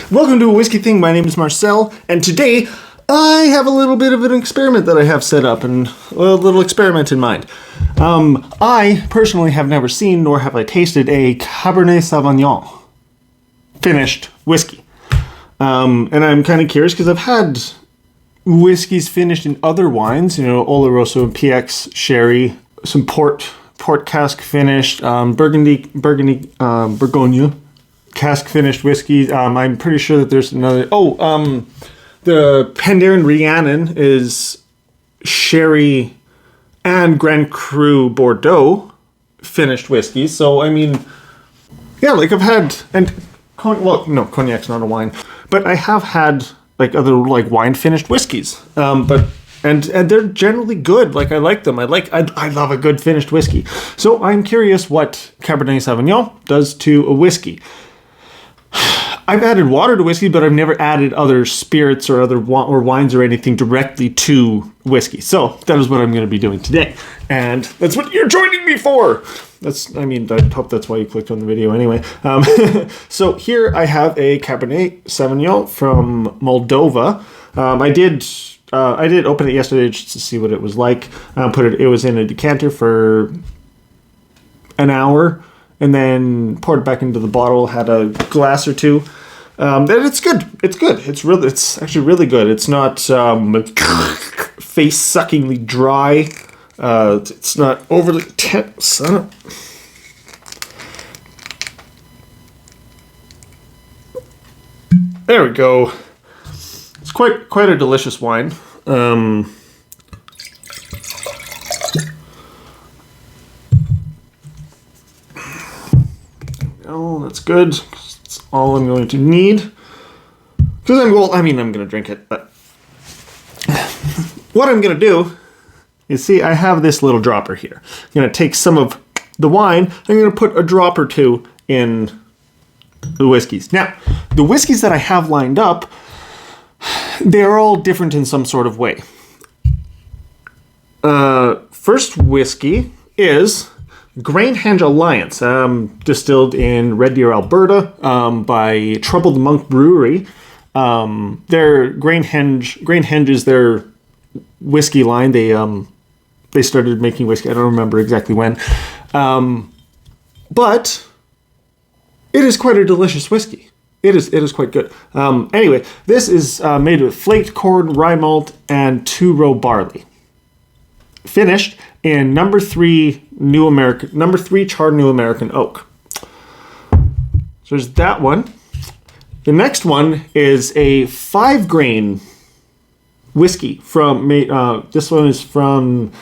Welcome to a Whiskey Thing. My name is Marcel, and today I have a little bit of an experiment that I have set up and a little experiment in mind. I personally have never seen nor have I tasted a Cabernet Sauvignon finished whiskey. And I'm kind of curious because I've had whiskeys finished in other wines, Oloroso and PX sherry, some port cask finished, Burgundy, Bourgogne cask finished whiskey. I'm pretty sure that there's another. The Penderyn Rhiannon is sherry and Grand Cru Bordeaux finished whiskey. So I mean, yeah, like I've had cognac's not a wine, but I have had like other like wine finished whiskeys. And they're generally good. Like I like them. I love a good finished whiskey. So I'm curious what Cabernet Sauvignon does to a whiskey. I've added water to whiskey, but I've never added other spirits or other wines or anything directly to whiskey. So that is what I'm going to be doing today. And that's what you're joining me for. I hope that's why you clicked on the video anyway. So here I have a Cabernet Sauvignon from Moldova. I did open it yesterday just to see what it was like. It was in a decanter for an hour, and then poured it back into the bottle. Had a glass or two. And it's good. It's good. It's actually really good. It's not face-suckingly dry. It's not overly tense. There we go. It's quite a delicious wine. Oh, that's good. That's all I'm going to need. Because I'm going to drink it, but what I'm going to do is, see, I have this little dropper here. I'm going to take some of the wine. I'm going to put a drop or two in the whiskeys. Now, the whiskeys that I have lined up, they're all different in some sort of way. First whiskey is Granehenge Alliance, distilled in Red Deer, Alberta, by Troubled Monk Brewery. Their Granehenge is their whiskey line. They started making whiskey. I don't remember exactly when, but it is quite a delicious whiskey. It is quite good. Anyway, this is made with flaked corn, rye malt, and 2-row barley. Finished in number 3 charred New American oak. So there's that one. The next one is a 5-grain whiskey from. This one is from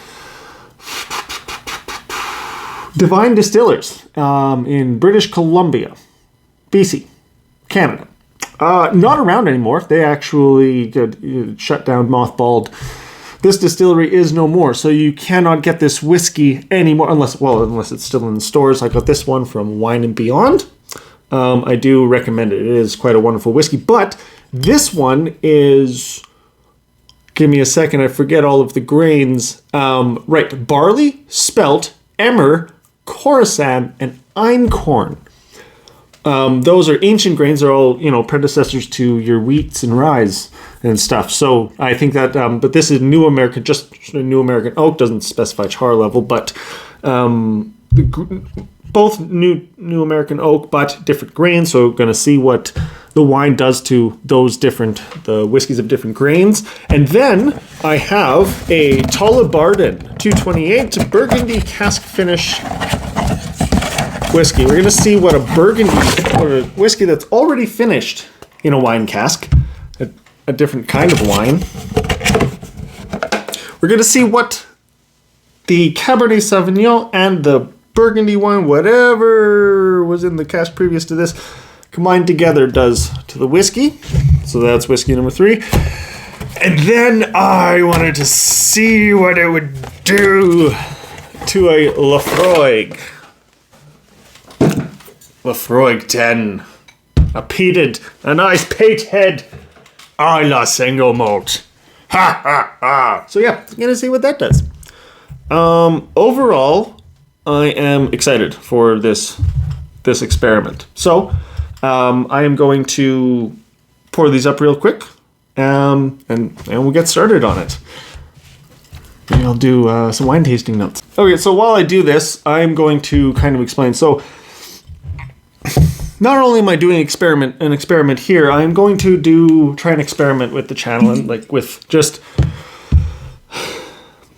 Divine Distillers in British Columbia, BC. Canada. Not around anymore. They actually shut down, mothballed. This distillery is no more, so you cannot get this whiskey anymore unless it's still in the stores. I got this one from Wine and Beyond. I do recommend it. It is quite a wonderful whiskey, but this one is, give me a second, I forget all of the grains. Right, barley, spelt, emmer, Khorasan, and einkorn. Those are ancient grains. They're all, predecessors to your wheats and ryes and stuff. So I think that, but this is New American, just New American oak, doesn't specify char level, but both New American oak, but different grains. So we're going to see what the wine does to the whiskeys of different grains. And then I have a Tullibardine 228 Burgundy cask finish whiskey. We're going to see what a whiskey that's already finished in a wine cask, a different kind of wine. We're going to see what the Cabernet Sauvignon and the Burgundy wine, whatever was in the cask previous to this, combined together does to the whiskey. So that's whiskey number 3. And then I wanted to see what it would do to a Laphroaig. Laphroaig 10. A peated, a nice peated Isla single malt. Ha ha ha. So yeah, I'm gonna see what that does. Overall, I am excited for this experiment. So I am going to pour these up real quick, and we'll get started on it. Maybe I'll do some wine tasting notes. Okay, so while I do this, I'm going to kind of explain. So, not only am I doing an experiment here, I'm going to try an experiment with the channel and like with just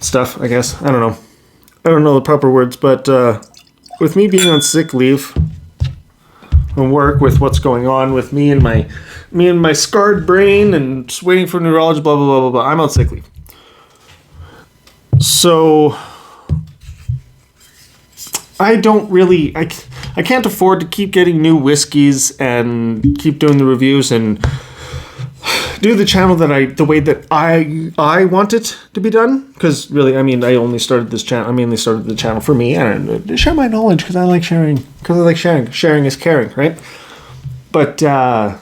stuff, I guess. I don't know the proper words, but with me being on sick leave and work, with what's going on with me and my scarred brain and just waiting for neurology, blah blah blah blah blah. I'm on sick leave. So I can't afford to keep getting new whiskeys and keep doing the reviews and do the channel the way that I want it to be done. Because really, I mean, I mainly started the channel for me and to share my knowledge, because I like sharing. Sharing is caring, right? But yeah,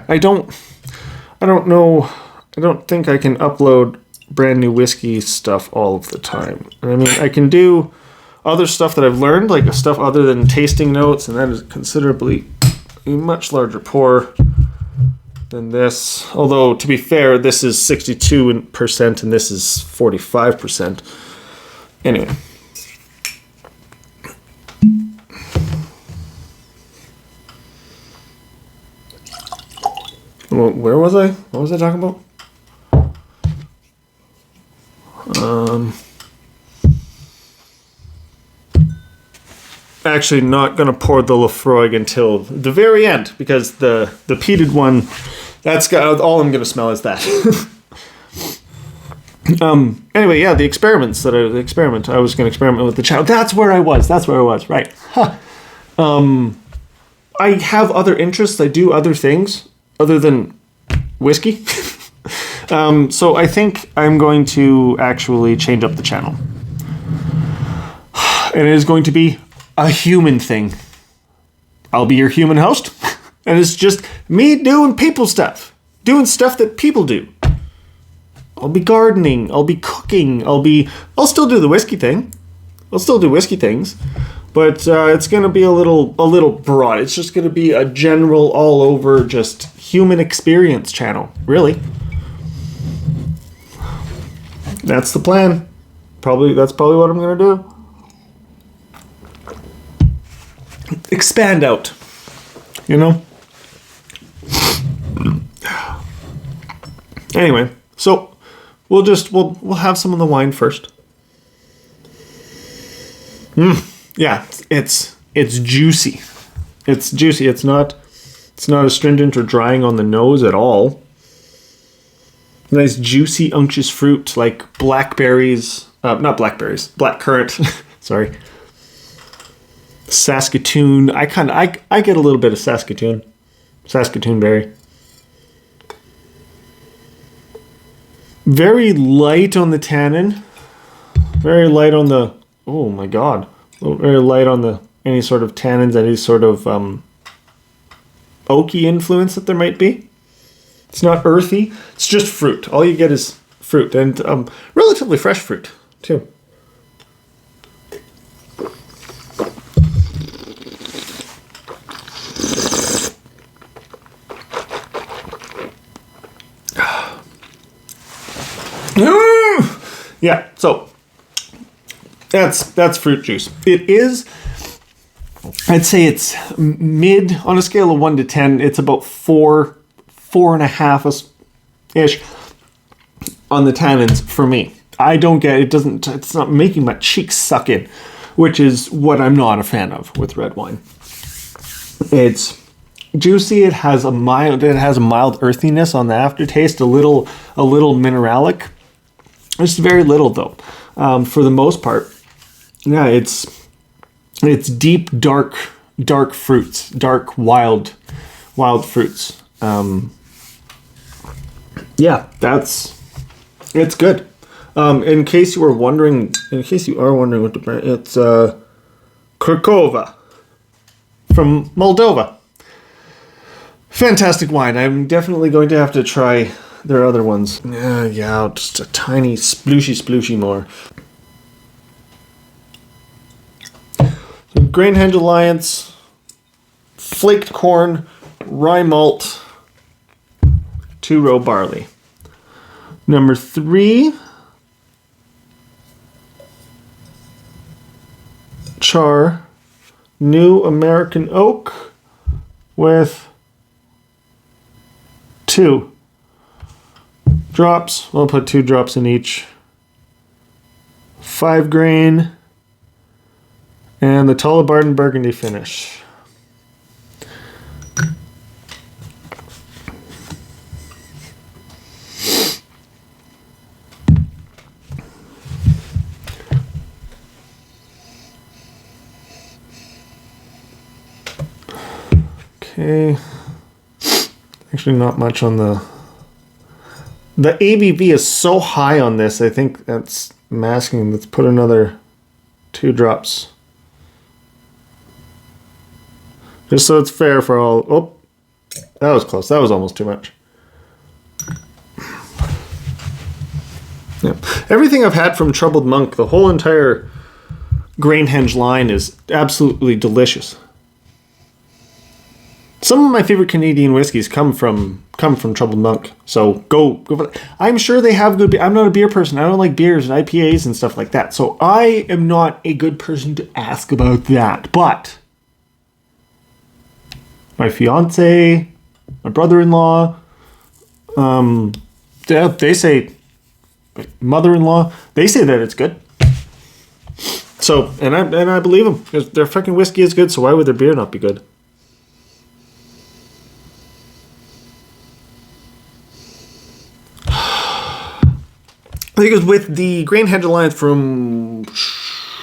I don't know. I don't think I can upload brand new whiskey stuff all of the time. I mean, I can do other stuff that I've learned, like stuff other than tasting notes, and that is considerably a much larger pour than this. Although, to be fair, this is 62% and this is 45%. Anyway. Well, where was I? What was I talking about? Actually not going to pour the Lafroig until the very end, because the peated one, that's got, all I'm going to smell is that. Anyway, yeah, the experiment. I was going to experiment with the channel. That's where I was, right. Huh. I have other interests. I do other things other than whiskey. So I think I'm going to actually change up the channel. And it is going to be a human thing. I'll be your human host. And it's just me doing people stuff. Doing stuff that people do. I'll be gardening. I'll be cooking. I'll still do the whiskey thing. I'll still do whiskey things. But it's going to be a little broad. It's just going to be a general, all over, just human experience channel. Really. That's the plan. That's probably what I'm going to do. Expand out. You know? Anyway, so we'll have some of the wine first. Yeah, it's juicy. It's juicy. It's not astringent or drying on the nose at all. Nice juicy unctuous fruit like blackberries, not blackberries, blackcurrant. Sorry. Saskatoon. I get a little bit of Saskatoon berry. Very light on the tannin. Very light on the, oh my god. Very light on the any sort of tannins, any sort of oaky influence that there might be. It's not earthy. It's just fruit. All you get is fruit, and relatively fresh fruit too. Yeah, so that's fruit juice. It is, I'd say it's mid on a scale of 1 to 10. It's about 4.5 ish on the tannins for me. It's not making my cheeks suck in, which is what I'm not a fan of with red wine. It's juicy. It has a mild earthiness on the aftertaste, a little mineralic. Just very little though. For the most part, yeah, it's deep, dark fruits, dark wild fruits. Yeah, it's good. In case you are wondering what the brand, it's Krakova from Moldova. Fantastic wine. I'm definitely going to have to try their other ones. Yeah, just a tiny splooshy more. So Grain Hedge Alliance, flaked corn, rye malt, 2-row barley. Number 3, char, new American oak with 2 drops. We'll put 2 drops in each. 5 grain, and the Tullibardine Burgundy finish. Okay, actually not much on the ABV is so high on this, I think that's masking. Let's put another 2 drops. Just so it's fair for all. Oh, that was close. That was almost too much. Yeah. Everything I've had from Troubled Monk, the whole entire Grainhenge line is absolutely delicious. Some of my favorite Canadian whiskeys come from Troubled Monk. So go for that. I'm sure they have good beer. I'm not a beer person. I don't like beers and IPAs and stuff like that. So I am not a good person to ask about that. But my fiance, my brother-in-law, they say, mother-in-law, they say that it's good. So, and I believe them, because their fucking whiskey is good, so why would their beer not be good? Because with the Grainhenge Alliance, from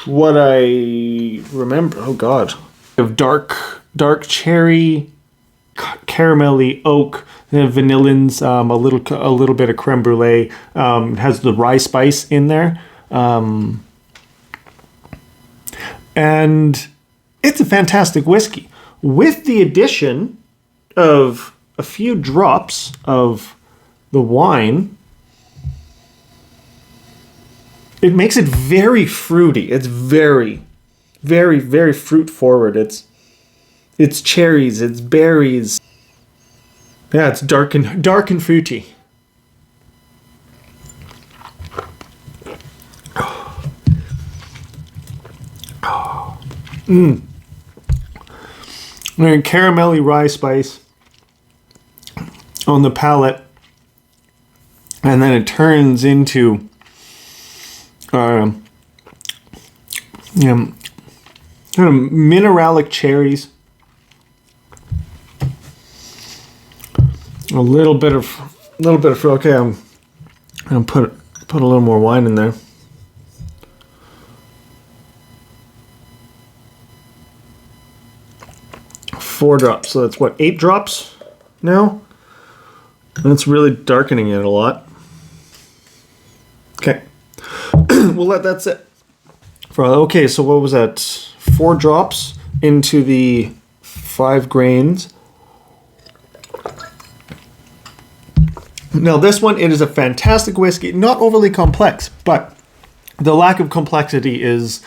what I remember, oh god, of dark cherry, caramelly oak, vanillins, a little bit of creme brulee. It has the rye spice in there, and it's a fantastic whiskey with the addition of a few drops of the wine. It makes it very fruity. It's very, very, very fruit forward. It's cherries. It's berries. Yeah, it's dark and fruity. And caramelly rye spice on the palate, and then it turns into kind of mineralic cherries, a little bit of fruit. Okay, I'm gonna put a little more wine in there. Four drops, so that's what, 8 drops now? And it's really darkening it a lot. Okay. We'll let that sit. Okay, so what was that? 4 drops into the 5 grains. Now this one, it is a fantastic whiskey. Not overly complex, but the lack of complexity is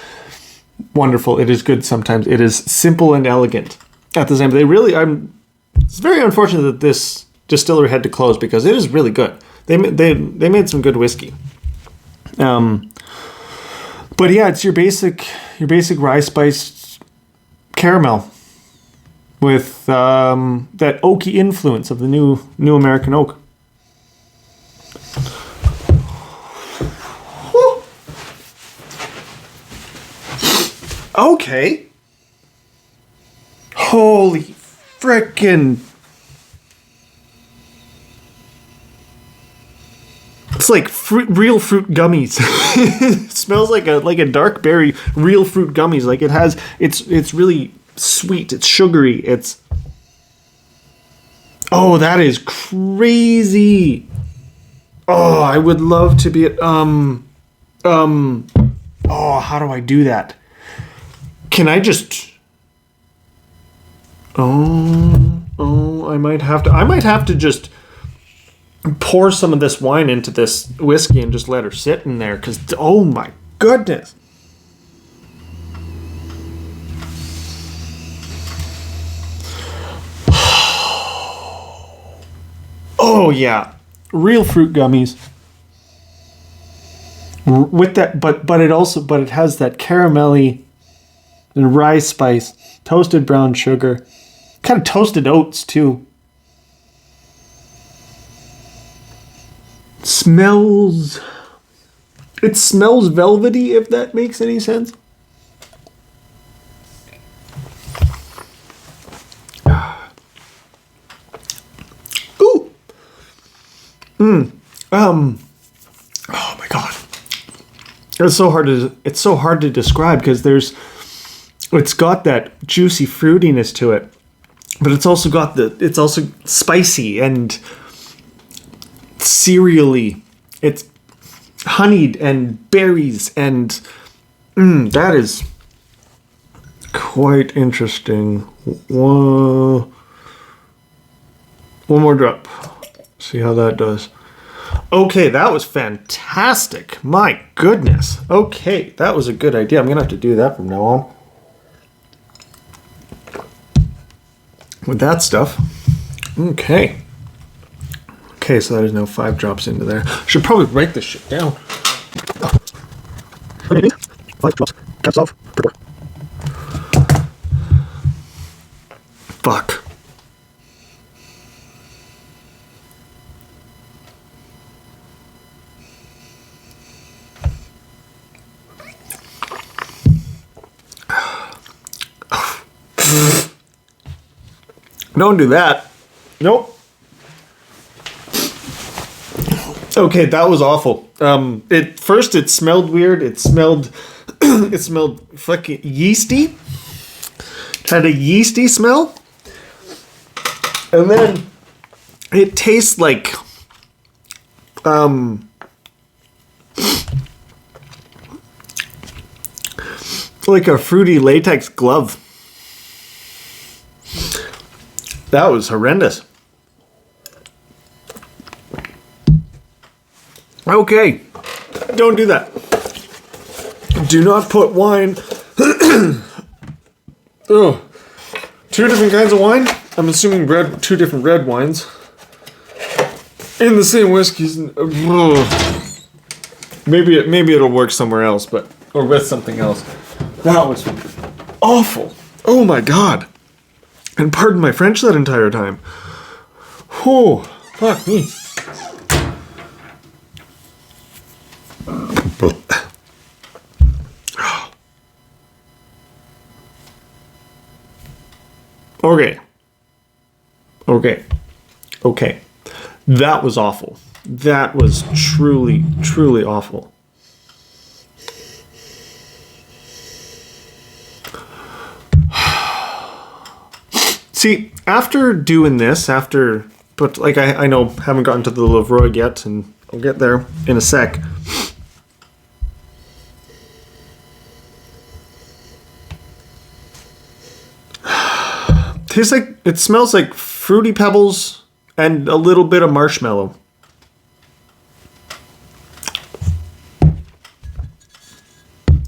wonderful. It is good sometimes. It is simple and elegant at the same time. It's very unfortunate that this distillery had to close, because it is really good. They made some good whiskey. But yeah, it's your basic rye spiced caramel with that oaky influence of the new American oak. Whew. Okay. Holy frickin'. It's like real fruit gummies. It smells like a dark berry real fruit gummies. Like it's really sweet. It's sugary. Oh, that is crazy. Oh, I would love to be at oh, how do I do that? Can I just I might have to just pour some of this wine into this whiskey and just let her sit in there, because oh my goodness. Oh yeah, real fruit gummies. With that, but it has that caramelly and rye spice, toasted brown sugar, kind of toasted oats too. It smells velvety, if that makes any sense. Ooh. Oh my god. It's so hard to describe because it's got that juicy fruitiness to it, but it's also spicy and cereally. It's honeyed and berries, and that is quite interesting. One more drop. See how that does. Okay, that was fantastic. My goodness. Okay, that was a good idea. I'm going to have to do that from now on. With that stuff. Okay. Okay, so that is now 5 drops into there. Should probably write this shit down. 5 drops. Caps off. Prepare. Fuck. Don't do that. Nope. Okay, that was awful. It smelled weird. It smelled fucking yeasty. It had a yeasty smell. And then it tastes like a fruity latex glove. That was horrendous. Okay, don't do that. Do not put wine. Oh, 2 different kinds of wine. I'm assuming 2 different red wines in the same whiskeys. Maybe it'll work somewhere else, or with something else. That was awful. Oh my god. And pardon my French that entire time. Oh, fuck me. Okay. That was awful. That was truly, truly awful. See, after doing this, but like I know, haven't gotten to the Lefroy yet, and I'll get there in a sec. It smells like Fruity Pebbles and a little bit of marshmallow.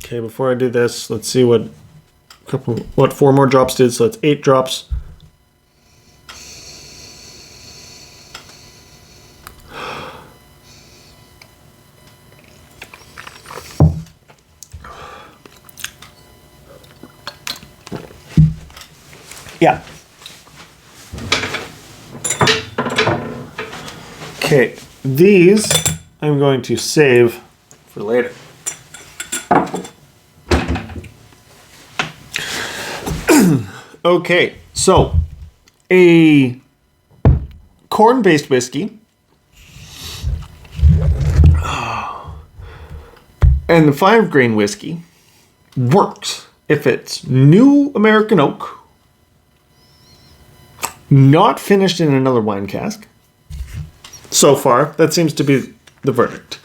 Okay, before I do this, let's see what 4 more drops did. So that's 8 drops. Yeah. Okay, these I'm going to save for later. Okay, so a corn-based whiskey and the 5-grain whiskey works if it's new American oak, not finished in another wine cask. So far, that seems to be the verdict.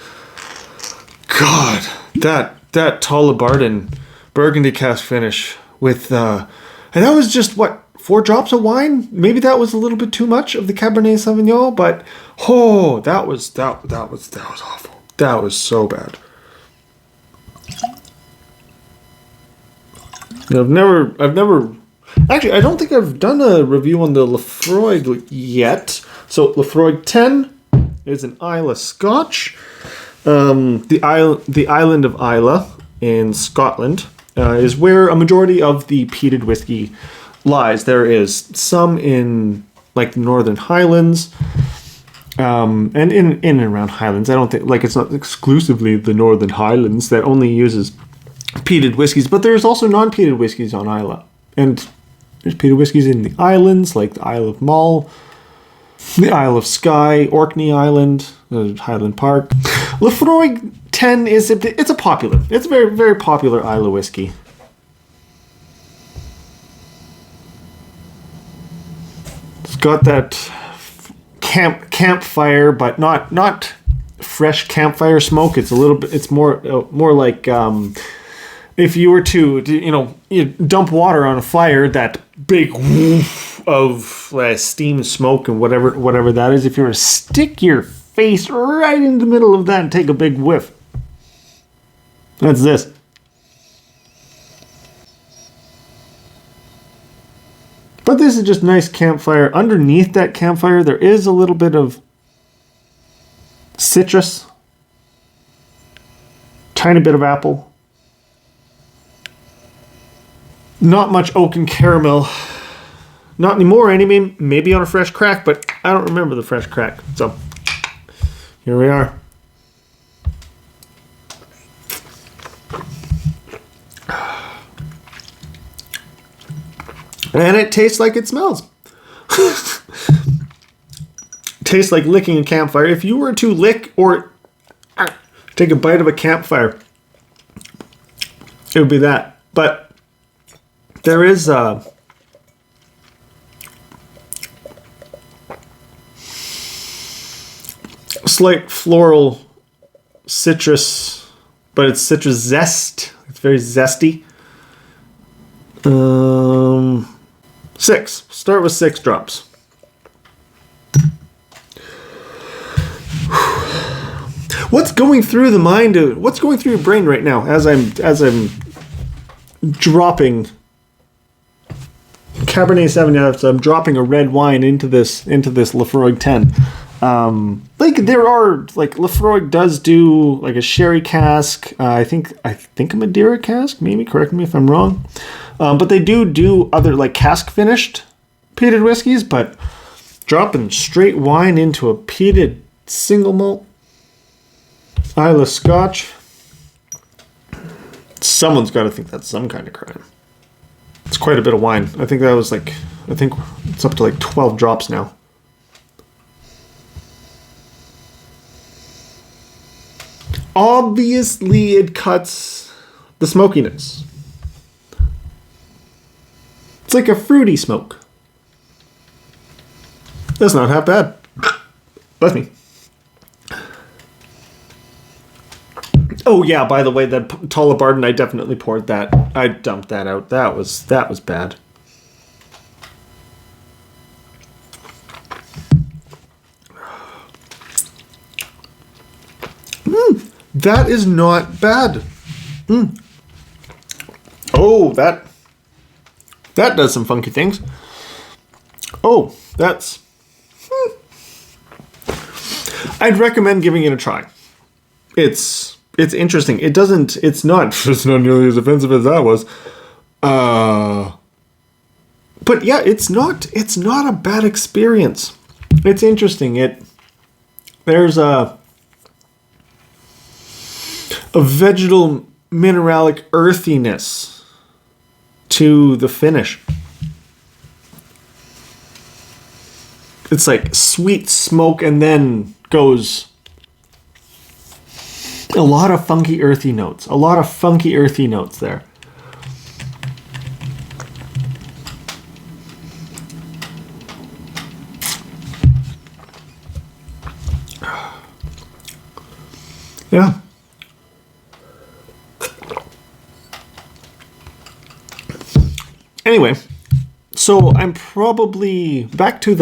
God, that Tullibardine Burgundy cask finish with and that was just 4 drops of wine. Maybe that was a little bit too much of the Cabernet Sauvignon, but that was awful. That was so bad. I've never actually, I don't think I've done a review on the Lefroy yet, So Laphroaig 10 is an Islay Scotch. The island of Islay in Scotland is where a majority of the peated whiskey lies. There is some in like the Northern Highlands, and in and around Highlands. I don't think like it's not exclusively the Northern Highlands that only uses peated whiskies, but there's also non-peated whiskies on Islay, and there's peated whiskies in the islands like the Isle of Mull, the Isle of Skye, Orkney Island, Highland Park. Laphroaig 10 it's a very, very popular Islay whiskey. It's got that campfire, but not fresh campfire smoke. It's a little bit. It's more like if you were to you dump water on a fire, that big woof of steam and smoke and whatever that is. If you were to stick your face right in the middle of that and take a big whiff, that's this. But this is just nice campfire. Underneath that campfire, there is a little bit of citrus, tiny bit of apple. Not much oak and caramel. Not anymore, anyway. Maybe on a fresh crack, but I don't remember the fresh crack. So, here we are. And it tastes like it smells. Tastes like licking a campfire. If you were to lick or take a bite of a campfire, it would be that. But there is a slight floral citrus, but it's citrus zest. It's very zesty. 6. Start with 6 drops. What's going through the mind? What's going through your brain right now as I'm dropping Cabernet Sauvignon? So I'm dropping a red wine into this Laphroaig 10. Laphroaig does do like a sherry cask. I think a Madeira cask. Maybe correct me if I'm wrong. But they do other like cask finished peated whiskeys. But dropping straight wine into a peated single malt Islay Scotch. Someone's got to think that's some kind of crime. It's quite a bit of wine. I think it's up to like 12 drops now. Obviously, it cuts the smokiness. It's like a fruity smoke. That's not half bad. Bless me. Oh yeah, by the way, that Tullibardine, I definitely poured that. I dumped that out. That was bad. That is not bad. Oh, that does some funky things. Oh, that's... I'd recommend giving it a try. It's interesting. It's not nearly as offensive as that was. But yeah, it's not a bad experience. It's interesting. There's a vegetal mineralic earthiness to the finish. It's like sweet smoke and then goes a lot of funky earthy notes. A lot of funky earthy notes there. Yeah. Anyway, so I'm probably back to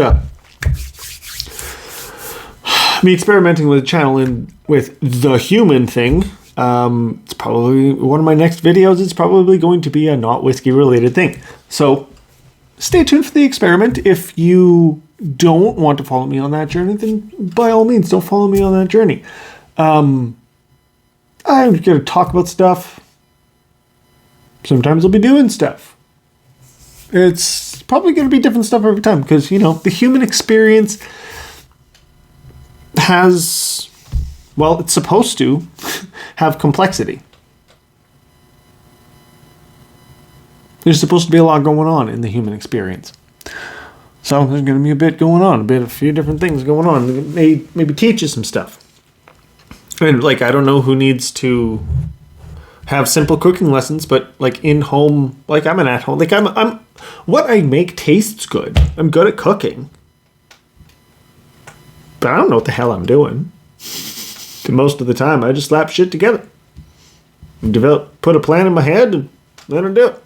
me experimenting with the channel and with the human thing. It's probably one of my next videos. It's probably going to be a not whiskey related thing. So stay tuned for the experiment. If you don't want to follow me on that journey, then by all means, don't follow me on that journey. I'm going to talk about stuff. Sometimes I'll be doing stuff. It's probably going to be different stuff every time because, the human experience has, well, it's supposed to have complexity. There's supposed to be a lot going on in the human experience. So there's going to be a bit going on, a few different things going on. Maybe teach you some stuff. And I don't know who needs to have simple cooking lessons, but in home, I'm an at home. I'm what I make tastes good. I'm good at cooking. But I don't know what the hell I'm doing. Most of the time, I just slap shit together. Put a plan in my head and let it do it.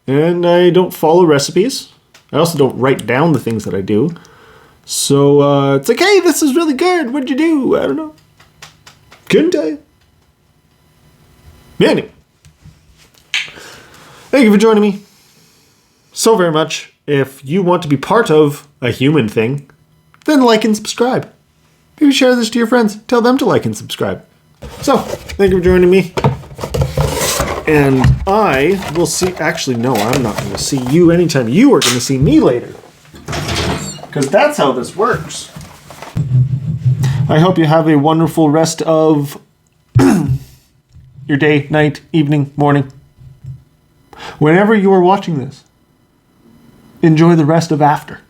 And I don't follow recipes. I also don't write down the things that I do. So it's hey, this is really good. What'd you do? I don't know. Couldn't tell you. Anyway. Thank you for joining me so very much. If you want to be part of a human thing, then like and subscribe. Maybe share this to your friends. Tell them to like and subscribe. So, thank you for joining me. And I will see... Actually, no, I'm not going to see you anytime. You are going to see me later. Because that's how this works. I hope you have a wonderful rest of your day, night, evening, morning. Whenever you are watching this, enjoy the rest of after.